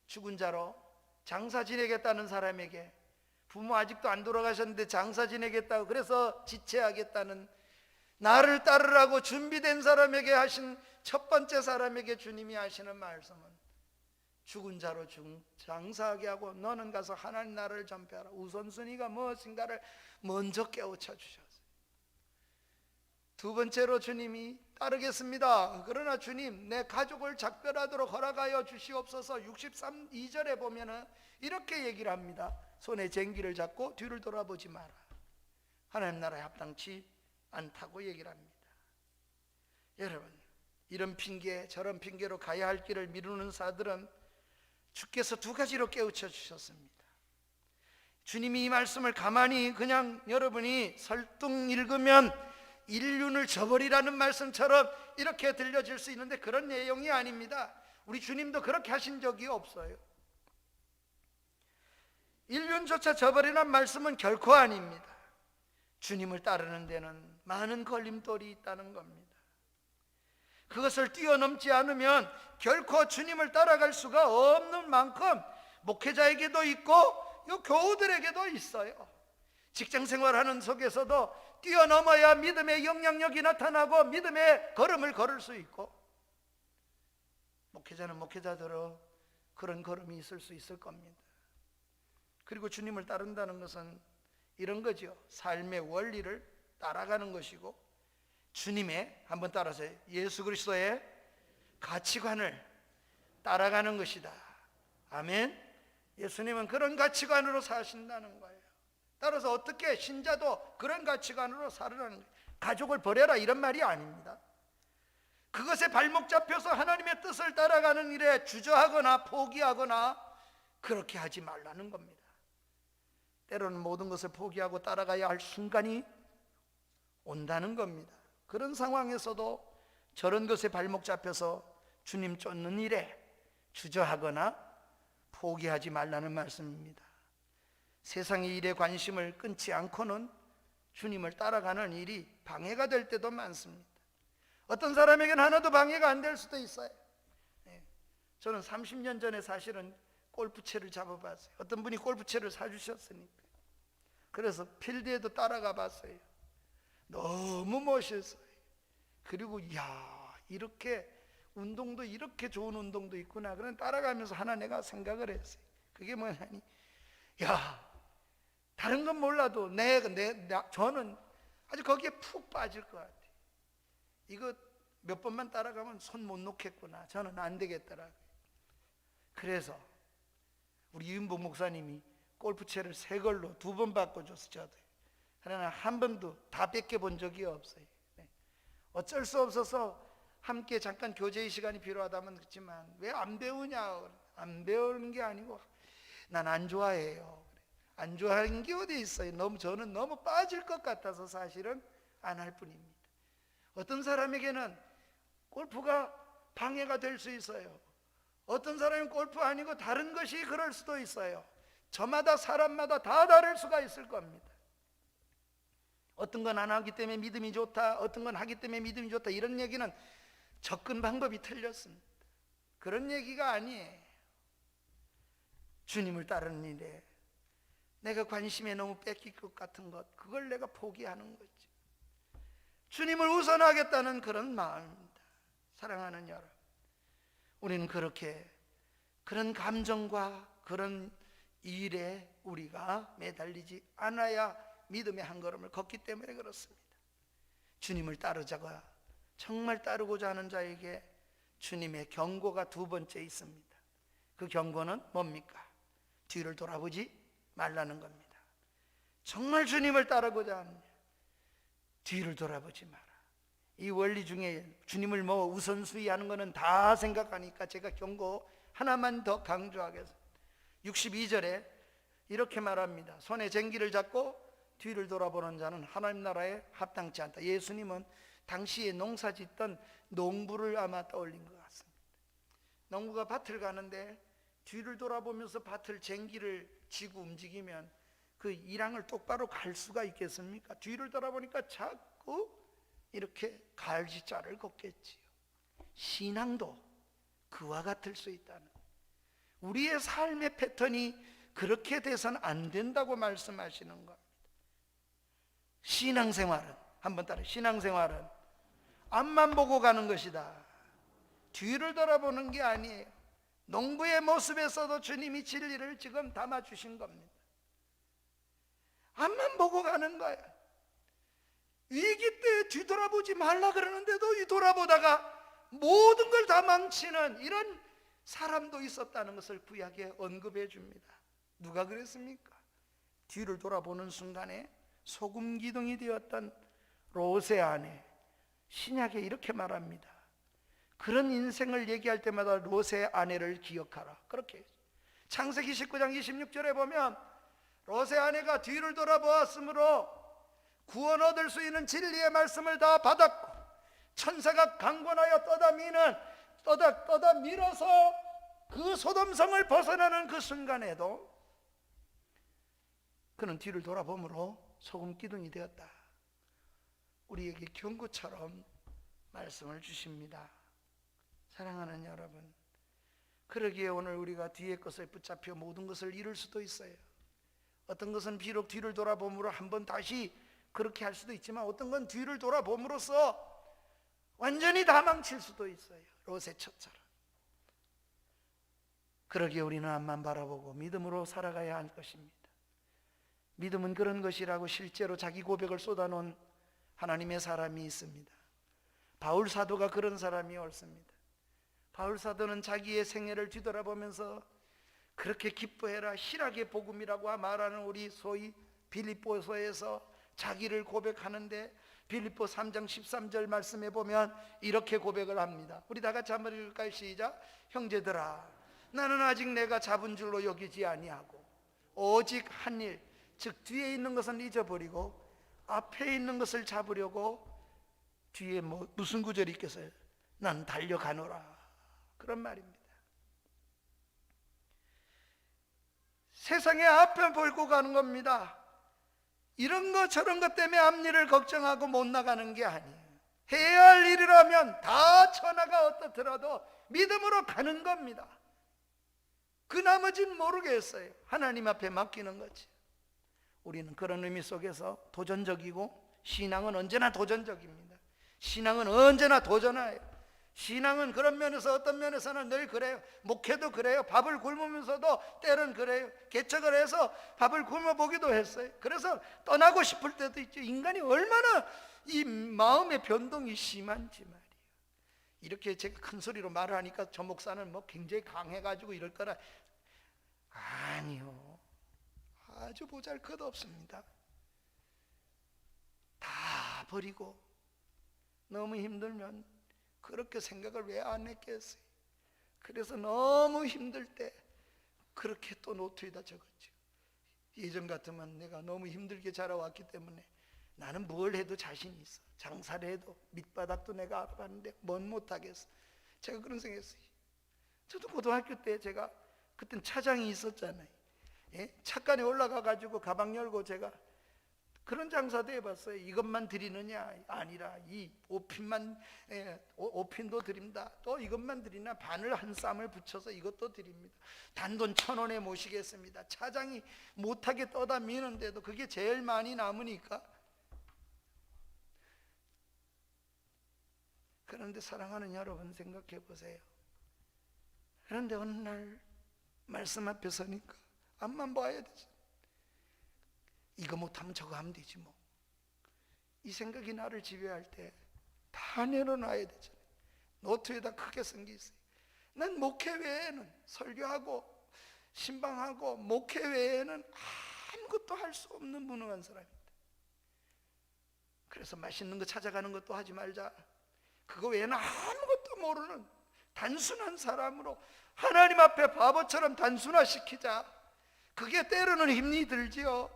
죽은 자로 장사 지내겠다는 사람에게, 부모 아직도 안 돌아가셨는데 장사 지내겠다고, 그래서 지체하겠다는, 나를 따르라고 준비된 사람에게 하신 첫 번째 사람에게 주님이 하시는 말씀은 죽은 자로 장사하게 하고 너는 가서 하나님 나라를 전폐하라. 우선순위가 무엇인가를 먼저 깨우쳐 주셨어요. 두 번째로 주님이 따르겠습니다. 그러나 주님, 내 가족을 작별하도록 허락하여 주시옵소서. 63~2절에 보면은 이렇게 얘기를 합니다. 손에 쟁기를 잡고 뒤를 돌아보지 마라. 하나님 나라에 합당치 않다고 얘기를 합니다. 여러분, 이런 핑계 저런 핑계로 가야 할 길을 미루는 사들은 주께서 두 가지로 깨우쳐 주셨습니다. 주님이 이 말씀을 가만히 그냥 여러분이 설득 읽으면 인륜을 저버리라는 말씀처럼 이렇게 들려질 수 있는데 그런 내용이 아닙니다. 우리 주님도 그렇게 하신 적이 없어요. 인륜조차 저버리라는 말씀은 결코 아닙니다. 주님을 따르는 데는 많은 걸림돌이 있다는 겁니다. 그것을 뛰어넘지 않으면 결코 주님을 따라갈 수가 없는 만큼 목회자에게도 있고 교우들에게도 있어요. 직장생활하는 속에서도 뛰어넘어야 믿음의 영향력이 나타나고 믿음의 걸음을 걸을 수 있고, 목회자는 목회자대로 그런 걸음이 있을 수 있을 겁니다. 그리고 주님을 따른다는 것은 이런 거죠. 삶의 원리를 따라가는 것이고 주님의, 한번 따라서요, 예수 그리스도의 가치관을 따라가는 것이다. 아멘. 예수님은 그런 가치관으로 사신다는 거예요. 따라서 어떻게 신자도 그런 가치관으로 살으라는 거예요. 가족을 버려라 이런 말이 아닙니다. 그것에 발목 잡혀서 하나님의 뜻을 따라가는 일에 주저하거나 포기하거나 그렇게 하지 말라는 겁니다. 때로는 모든 것을 포기하고 따라가야 할 순간이 온다는 겁니다. 그런 상황에서도 저런 것에 발목 잡혀서 주님 쫓는 일에 주저하거나 포기하지 말라는 말씀입니다. 세상의 일에 관심을 끊지 않고는 주님을 따라가는 일이 방해가 될 때도 많습니다. 어떤 사람에게는 하나도 방해가 안 될 수도 있어요. 저는 30년 전에 사실은 골프채를 잡아봤어요. 어떤 분이 골프채를 사주셨으니까. 그래서 필드에도 따라가 봤어요. 너무 멋있어요. 그리고 이렇게 운동도, 이렇게 좋은 운동도 있구나. 그런 따라가면서 하나 내가 생각을 했어요. 그게 뭐냐니, 다른 건 몰라도 저는 아주 거기에 푹 빠질 것 같아요. 이거 몇 번만 따라가면 손 못 놓겠구나. 저는 안 되겠더라고요. 그래서 우리 이은복 목사님이 골프채를 새 걸로 2번 바꿔줬어. 저도 그러나 한 번도 다 뺏겨본 적이 없어요. 어쩔 수 없어서 함께 잠깐 교제의 시간이 필요하다면 그렇지만 왜 안 배우냐. 안 배우는 게 아니고 난 안 좋아해요. 안 좋아하는 게 어디 있어요. 저는 너무 빠질 것 같아서 사실은 안 할 뿐입니다. 어떤 사람에게는 골프가 방해가 될 수 있어요. 어떤 사람은 골프 아니고 다른 것이 그럴 수도 있어요. 저마다 사람마다 다 다를 수가 있을 겁니다. 어떤 건 안 하기 때문에 믿음이 좋다, 어떤 건 하기 때문에 믿음이 좋다, 이런 얘기는 접근 방법이 틀렸습니다. 그런 얘기가 아니에요. 주님을 따르는 일에 내가 관심에 너무 뺏길 것 같은 것, 그걸 내가 포기하는 거지. 주님을 우선하겠다는 그런 마음입니다. 사랑하는 여러분, 우리는 그렇게 그런 감정과 그런 일에 우리가 매달리지 않아야 믿음의 한 걸음을 걷기 때문에 그렇습니다. 주님을 따르자가 정말 따르고자 하는 자에게 주님의 경고가 두 번째 있습니다. 그 경고는 뭡니까? 뒤를 돌아보지 말라는 겁니다. 정말 주님을 따르고자 하느냐, 뒤를 돌아보지 마라. 이 원리 중에 주님을 뭐 우선순위하는 것은 다 생각하니까 제가 경고 하나만 더 강조하겠습니다. 62절에 이렇게 말합니다. 손에 쟁기를 잡고 뒤를 돌아보는 자는 하나님 나라에 합당치 않다. 예수님은 당시에 농사 짓던 농부를 아마 떠올린 것 같습니다. 농부가 밭을 가는데 뒤를 돌아보면서 밭을 쟁기를 쥐고 움직이면 그 일항을 똑바로 갈 수가 있겠습니까? 뒤를 돌아보니까 자꾸 이렇게 갈지자를 걷겠지요. 신앙도 그와 같을 수 있다는, 우리의 삶의 패턴이 그렇게 돼서는 안 된다고 말씀하시는 겁니다. 신앙생활은, 한번 따라, 신앙생활은 앞만 보고 가는 것이다. 뒤를 돌아보는 게 아니에요. 농부의 모습에서도 주님이 진리를 지금 담아주신 겁니다. 앞만 보고 가는 거예요. 위기 때 뒤돌아보지 말라 그러는데도 이 돌아보다가 모든 걸 다 망치는 이런 사람도 있었다는 것을 구약에 언급해 줍니다. 누가 그랬습니까? 뒤를 돌아보는 순간에 소금 기둥이 되었던 롯의 아내, 신약에 이렇게 말합니다. 그런 인생을 얘기할 때마다 롯의 아내를 기억하라, 그렇게 했어요. 창세기 19장 26절에 보면 롯의 아내가 뒤를 돌아보았으므로 구원 얻을 수 있는 진리의 말씀을 다 받았고, 천사가 강권하여 떠다 밀어서 그 소돔성을 벗어나는 그 순간에도 그는 뒤를 돌아보므로 소금 기둥이 되었다. 우리에게 경고처럼 말씀을 주십니다. 사랑하는 여러분, 그러기에 오늘 우리가 뒤의 것에 붙잡혀 모든 것을 잃을 수도 있어요. 어떤 것은 비록 뒤를 돌아봄으로 한번 다시 그렇게 할 수도 있지만, 어떤 건 뒤를 돌아봄으로써 완전히 다 망칠 수도 있어요. 롯의 처처럼. 그러기에 우리는 앞만 바라보고 믿음으로 살아가야 할 것입니다. 믿음은 그런 것이라고 실제로 자기 고백을 쏟아놓은 하나님의 사람이 있습니다. 바울 사도가 그런 사람이 옳습니다. 바울 사도는 자기의 생애를 뒤돌아보면서 그렇게 기뻐해라, 희락의 복음이라고 말하는 우리 소위 빌립보서에서 자기를 고백하는데, 빌립보 3장 13절 말씀에 보면 이렇게 고백을 합니다. 우리 다 같이 한번 읽을까요? 시작. 형제들아, 나는 아직 내가 잡은 줄로 여기지 아니하고 오직 한 일, 즉 뒤에 있는 것은 잊어버리고 앞에 있는 것을 잡으려고, 뒤에 무슨 구절이 있겠어요? 난 달려가노라, 그런 말입니다. 세상에 앞에 볼고 가는 겁니다. 이런 것 저런 것 때문에 앞일을 걱정하고 못 나가는 게 아니에요. 해야 할 일이라면 다 천하가 어떻더라도 믿음으로 가는 겁니다. 그 나머지는 모르겠어요. 하나님 앞에 맡기는 거지. 우리는 그런 의미 속에서 도전적이고, 신앙은 언제나 도전적입니다. 신앙은 언제나 도전해요. 신앙은 그런 면에서, 어떤 면에서는 늘 그래요. 목회도 그래요. 밥을 굶으면서도 때는 그래요. 개척을 해서 밥을 굶어보기도 했어요. 그래서 떠나고 싶을 때도 있죠. 인간이 얼마나 이 마음의 변동이 심한지 말이에요. 이렇게 제가 큰 소리로 말을 하니까 저 목사는 굉장히 강해가지고 이럴 거라. 아니요, 아주 보잘것없습니다. 다 버리고 너무 힘들면 그렇게 생각을 왜 안 했겠어요? 그래서 너무 힘들 때 그렇게 또 노트에다 적었죠. 예전 같으면 내가 너무 힘들게 자라왔기 때문에 나는 뭘 해도 자신이 있어. 장사를 해도 밑바닥도 내가 알아봤는데 뭔 못하겠어. 제가 그런 생각했어요. 저도 고등학교 때 제가 그땐 차장이 있었잖아요. 예? 차간에 올라가 가지고 가방 열고 제가 그런 장사도 해봤어요. 이것만 드리느냐? 아니라 이 5핀만, 오핀도 드립니다. 또 이것만 드리나? 바늘 한 쌈을 붙여서 이것도 드립니다. 단돈 1,000원에 모시겠습니다. 차장이 못하게 떠다 미는데도 그게 제일 많이 남으니까. 그런데 사랑하는 여러분, 생각해 보세요. 그런데 어느 날 말씀 앞에 서니까 앞만 봐야 되죠. 이거 못하면 저거 하면 되지 뭐. 이 생각이 나를 지배할 때 다 내려놔야 되잖아요. 노트에다 크게 쓴 게 있어요. 난 목회 외에는, 설교하고 신방하고 목회 외에는 아무것도 할 수 없는 무능한 사람입니다. 그래서 맛있는 거 찾아가는 것도 하지 말자. 그거 외에는 아무것도 모르는 단순한 사람으로 하나님 앞에 바보처럼 단순화시키자. 그게 때로는 힘이 들지요.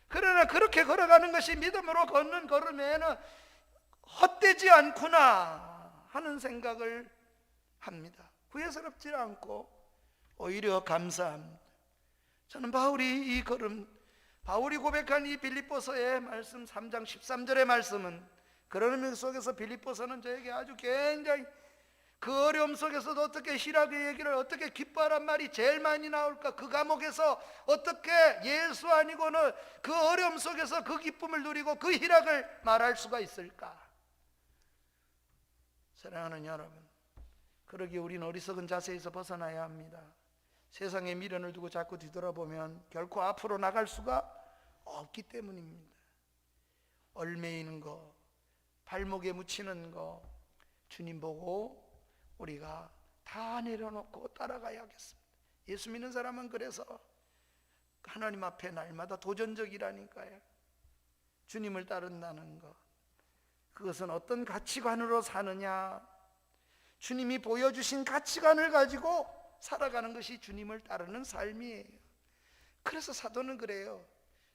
그러나 그렇게 걸어가는 것이 믿음으로 걷는 걸음에는 헛되지 않구나 하는 생각을 합니다. 후회스럽지 않고 오히려 감사합니다. 저는 바울이 이 걸음, 바울이 고백한 이 빌립보서의 말씀 3장 13절의 말씀은, 그런 의미 속에서 빌립보서는 저에게 아주 굉장히 그 어려움 속에서도 어떻게 희락의 얘기를, 어떻게 기뻐하란 말이 제일 많이 나올까, 그 감옥에서 어떻게 예수 아니고는 그 어려움 속에서 그 기쁨을 누리고 그 희락을 말할 수가 있을까. 사랑하는 여러분, 그러기에 우리는 어리석은 자세에서 벗어나야 합니다. 세상에 미련을 두고 자꾸 뒤돌아보면 결코 앞으로 나갈 수가 없기 때문입니다. 얼매이는 거, 발목에 묻히는 거 주님 보고 우리가 다 내려놓고 따라가야겠습니다. 예수 믿는 사람은 그래서 하나님 앞에 날마다 도전적이라니까요. 주님을 따른다는 것, 그것은 어떤 가치관으로 사느냐, 주님이 보여주신 가치관을 가지고 살아가는 것이 주님을 따르는 삶이에요. 그래서 사도는 그래요.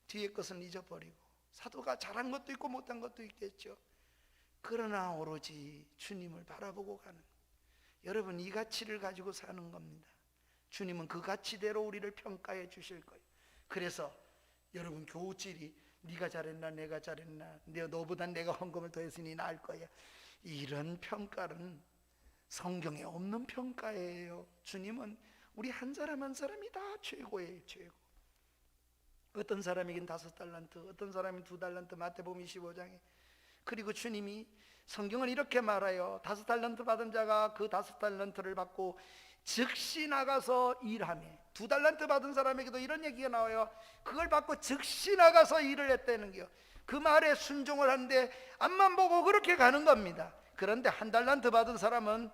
뒤에 것은 잊어버리고, 사도가 잘한 것도 있고 못한 것도 있겠죠. 그러나 오로지 주님을 바라보고 가는, 여러분 이 가치를 가지고 사는 겁니다. 주님은 그 가치대로 우리를 평가해 주실 거예요. 그래서 여러분 교우질이 네가 잘했나 내가 잘했나, 너보단 내가 헌금을 더했으니 나을 거야, 이런 평가는 성경에 없는 평가예요. 주님은 우리 한 사람 한 사람이 다 최고예요. 최고. 어떤 사람에겐 5달란트, 어떤 사람이 2달란트, 마태복음 25장에. 그리고 주님이, 성경은 이렇게 말해요. 5달란트 받은 자가 그 5달란트를 받고 즉시 나가서 일하며, 2달란트 받은 사람에게도 이런 얘기가 나와요. 그걸 받고 즉시 나가서 일을 했다는 게요. 그 말에 순종을 하는데 앞만 보고 그렇게 가는 겁니다. 그런데 1달란트 받은 사람은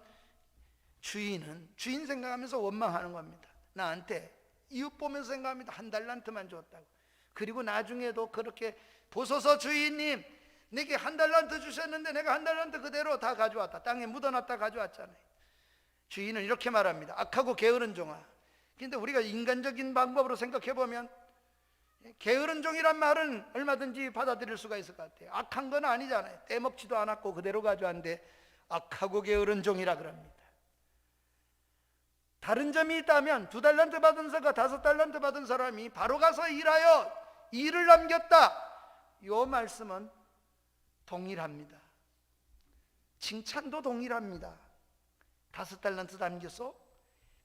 주인 생각하면서 원망하는 겁니다. 나한테 이웃 보면서 생각합니다. 1달란트만 줬다고. 그리고 나중에도 그렇게, 보소서 주인님, 내게 1달란트 주셨는데 내가 1달란트 그대로 다 가져왔다. 땅에 묻어놨다 가져왔잖아요. 주인은 이렇게 말합니다. 악하고 게으른 종아. 근데 우리가 인간적인 방법으로 생각해보면 게으른 종이란 말은 얼마든지 받아들일 수가 있을 것 같아요. 악한 건 아니잖아요. 떼먹지도 않았고 그대로 가져왔는데 악하고 게으른 종이라 그럽니다. 다른 점이 있다면 2달란트 받은 사가 5달란트 받은 사람이 바로 가서 일하여 일을 남겼다, 이 말씀은 동일합니다. 칭찬도 동일합니다. 5달란트 남겨서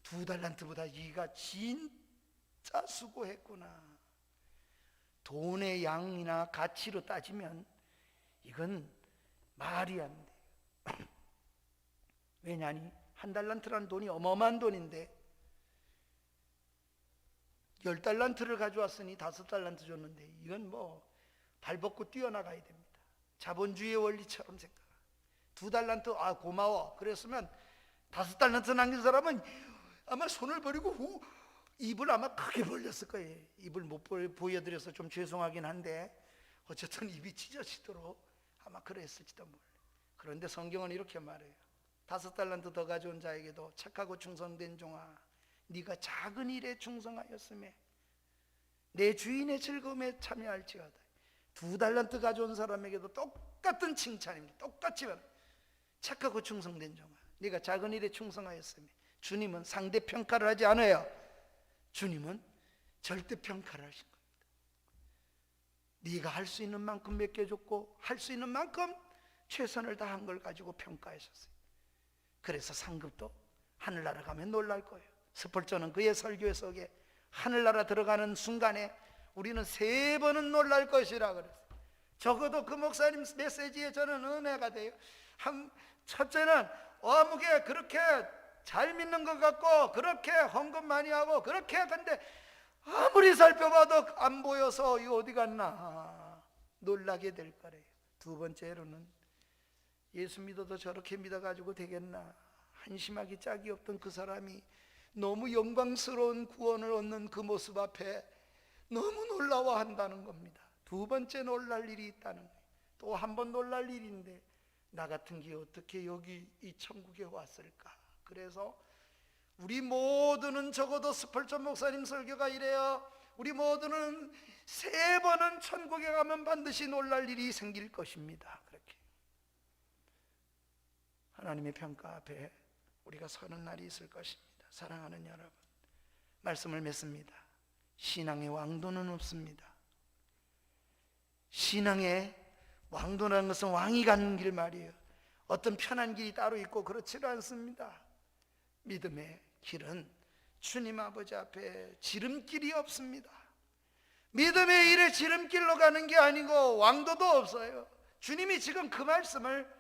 2달란트보다 이가 진짜 수고했구나. 돈의 양이나 가치로 따지면 이건 말이 안 돼요. 왜냐니 1달란트라는 돈이 어마어마한 돈인데 10달란트를 가져왔으니 5달란트 줬는데 이건 뭐 발벗고 뛰어나가야 됩니다. 자본주의의 원리처럼 생각. 2달란트, 아 고마워 그랬으면 5달란트 남긴 사람은 아마 손을 버리고 입을 아마 크게 벌렸을 거예요. 입을 못 보여드려서 좀 죄송하긴 한데 어쨌든 입이 찢어지도록 아마 그랬을지도 몰라요. 그런데 성경은 이렇게 말해요. 5달란트 더 가져온 자에게도 착하고 충성된 종아, 네가 작은 일에 충성하였음에 내 주인의 즐거움에 참여할지어다. 2달란트 가져온 사람에게도 똑같은 칭찬입니다. 똑같이 착하고 충성된 종아, 네가 작은 일에 충성하였으니 주님은 상대 평가를 하지 않아요. 주님은 절대 평가를 하신 겁니다. 네가 할 수 있는 만큼 맡겨줬고 할 수 있는 만큼 최선을 다한 걸 가지고 평가하셨어요. 그래서 상급도 하늘나라 가면 놀랄 거예요. 스폴저는 그의 설교 속에 하늘나라 들어가는 순간에 우리는 3번은 놀랄 것이라 그랬어요. 적어도 그 목사님 메시지에 저는 은혜가 돼요. 첫째는 어묵에 그렇게 잘 믿는 것 같고 그렇게 헌금 많이 하고 그렇게, 근데 아무리 살펴봐도 안 보여서 이거 어디 갔나 놀라게 될 거래요. 2번째로는 예수 믿어도 저렇게 믿어가지고 되겠나, 한심하기 짝이 없던 그 사람이 너무 영광스러운 구원을 얻는 그 모습 앞에 너무 놀라워한다는 겁니다. 2번째 놀랄 일이 있다는 거예요. 또 한 번 놀랄 일인데, 나 같은 게 어떻게 여기 이 천국에 왔을까. 그래서 우리 모두는, 적어도 스펄전 목사님 설교가 이래요. 우리 모두는 3번은 천국에 가면 반드시 놀랄 일이 생길 것입니다. 그렇게 하나님의 평가 앞에 우리가 서는 날이 있을 것입니다. 사랑하는 여러분, 말씀을 맺습니다. 신앙의 왕도는 없습니다. 신앙의 왕도라는 것은 왕이 가는 길 말이에요. 어떤 편한 길이 따로 있고 그렇지는 않습니다. 믿음의 길은 주님 아버지 앞에 지름길이 없습니다. 믿음의 일에 지름길로 가는 게 아니고 왕도도 없어요. 주님이 지금 그 말씀을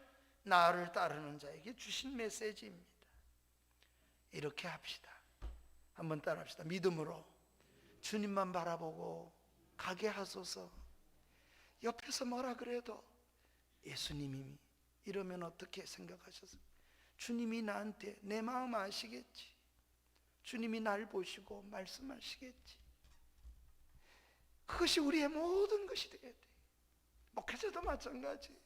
나를 따르는 자에게 주신 메시지입니다. 이렇게 합시다. 한번 따라합시다. 믿음으로 주님만 바라보고 가게 하소서. 옆에서 뭐라 그래도 예수님이 이러면 어떻게 생각하셨어요? 주님이 나한테 내 마음 아시겠지. 주님이 날 보시고 말씀하시겠지. 그것이 우리의 모든 것이 되어야 돼. 목회자도 마찬가지.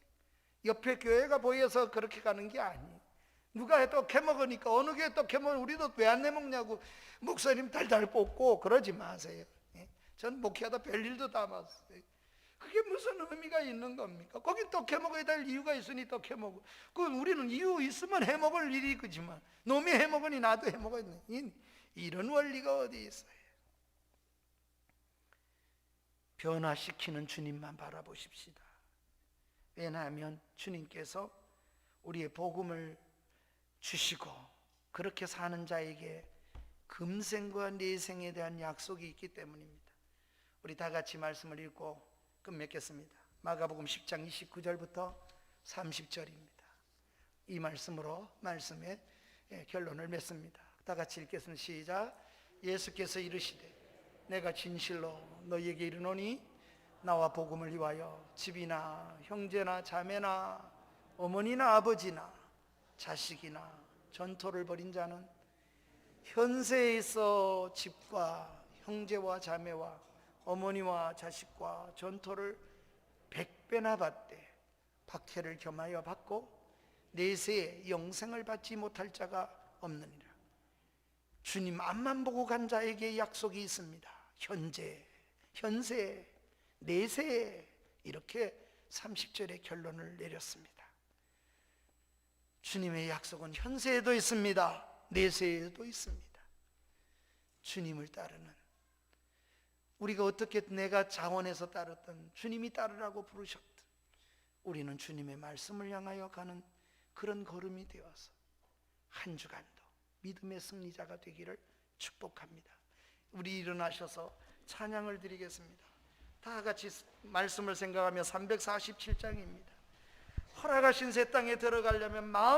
옆에 교회가 보여서 그렇게 가는 게 아니에요. 누가 또 캐먹으니까 어느 교회 또 캐먹으면 우리도 왜 안 내먹냐고 목사님 달달 뽑고 그러지 마세요. 전 목회하다 별일도 다 봤어요. 그게 무슨 의미가 있는 겁니까? 거기 또 캐먹어야 될 이유가 있으니 또 캐먹어. 그건 우리는 이유 있으면 해먹을 일이 그지만 놈이 해먹으니 나도 해먹어야 돼. 이런 원리가 어디 있어요? 변화시키는 주님만 바라보십시다. 왜냐하면 주님께서 우리의 복음을 주시고 그렇게 사는 자에게 금생과 내생에 대한 약속이 있기 때문입니다. 우리 다 같이 말씀을 읽고 끝맺겠습니다. 마가복음 10장 29절부터 30절입니다. 이 말씀으로 말씀의 결론을 맺습니다. 다 같이 읽겠습니다. 시작. 예수께서 이르시되 내가 진실로 너희에게 이르노니 나와 복음을 위하여 집이나 형제나 자매나 어머니나 아버지나 자식이나 전토를 벌인 자는 현세에 있어 집과 형제와 자매와 어머니와 자식과 전토를 100배나 받되 박해를 겸하여 받고 내세에 영생을 받지 못할 자가 없느니라. 주님 앞만 보고 간 자에게 약속이 있습니다. 현세, 내세, 이렇게 30절의 결론을 내렸습니다. 주님의 약속은 현세에도 있습니다. 내세에도 있습니다. 주님을 따르는, 우리가 어떻게 내가 자원해서 따르든 주님이 따르라고 부르셨든 우리는 주님의 말씀을 향하여 가는 그런 걸음이 되어서 한 주간도 믿음의 승리자가 되기를 축복합니다. 우리 일어나셔서 찬양을 드리겠습니다. 다 같이 말씀을 생각하며 347장입니다. 허락하신 새 땅에 들어가려면 마음